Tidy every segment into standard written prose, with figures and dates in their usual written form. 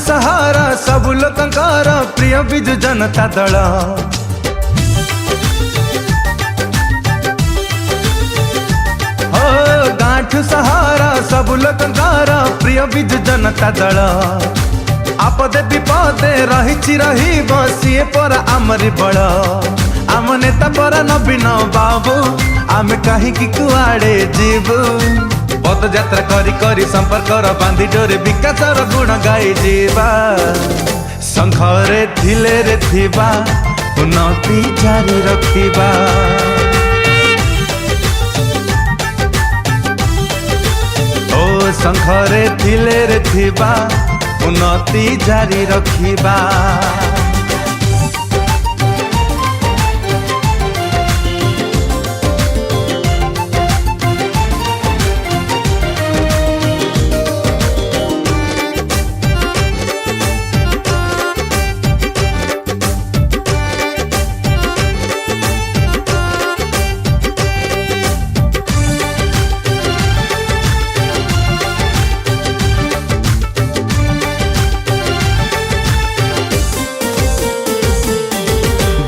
सहारा सबु लोकंकर प्रिय विजु जनता दल। हो गांठु सहारा सबु लोकंकर प्रिय विजु जनता दल। आपदे विपदे रही सीए पर आमरी बड़। आम नेता पर नवीन बाबू आमे कहीं कुआड़े जीवु। पदयात्रा करी करी संपर्कर बांधी डोरे विकासर गुण गाई जीवा। संघरे थिले रे थिबा उन्नति जारी रखिबा। ओ संघरे थिले रे थिबा उन्नति जारी रखिबा।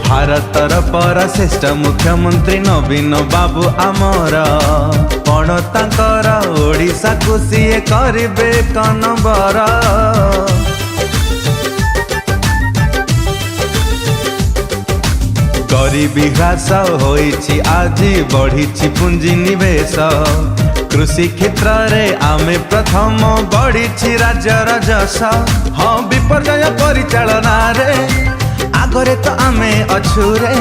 भारतर परश्रेष्ठ मुख्यमंत्री नवीन बाबू आमर। पण तांकर ओडिशा को सीए करिबे कनबर। गरीबी ह्रास होइछि आजि बढ़िछि पुंजी निवेश। कृषि क्षेत्र रे आमे प्रथम बढ़िछि राज्यर जस। हाँ विपर्यय परिचालना रे आगरे तो आमे अछुरे।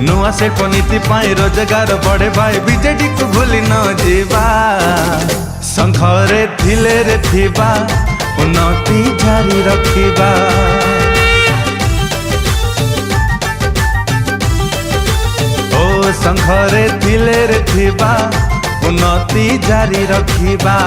नुआ शिल्प नीति पाई रोजगार बढ़े भाई बीजेडी को भूली न जीवा। संघरे थिले रे थिबा उन्नति जारी रखिबा। ओ संघरे थिले रे थिबा उन्नति जारी रखिबा।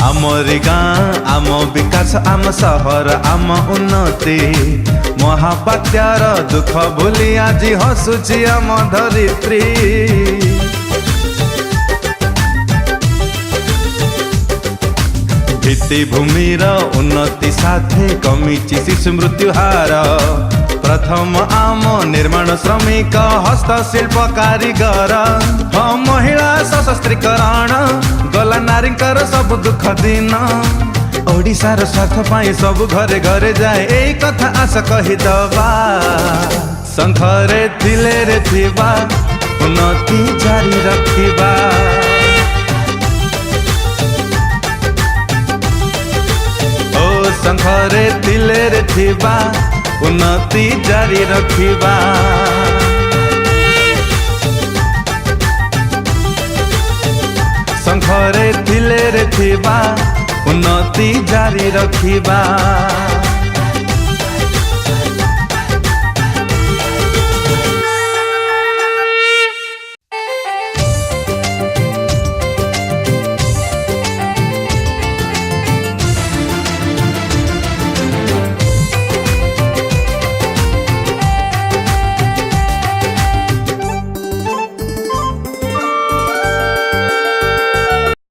आमरी गाँ आम विकास आम सहर आम उन्नति। महाबात्यार दुख भूली आज हसुची आम धरित्री। भित्तिभूमिर उन्नति साथे कमिछि शिशु मृत्यु हार। प्रथम आम निर्माण श्रमिक हस्तशिल्प कारीगर। हाँ महिला सशस्त्रीकरण गला नारीकर सब दुख दिन। ओडिशार स्वार्थ पाई सब घरे घरे जाए एई कथा आस कहिदबा। संघरे थिले रे थिबा उन्नति जारी रखिबा। ओ संघरे थिले रे थिबा उन्नति जारी रखिबा। संघरे थिले रे थिबा उन्नति जारी रखिबा।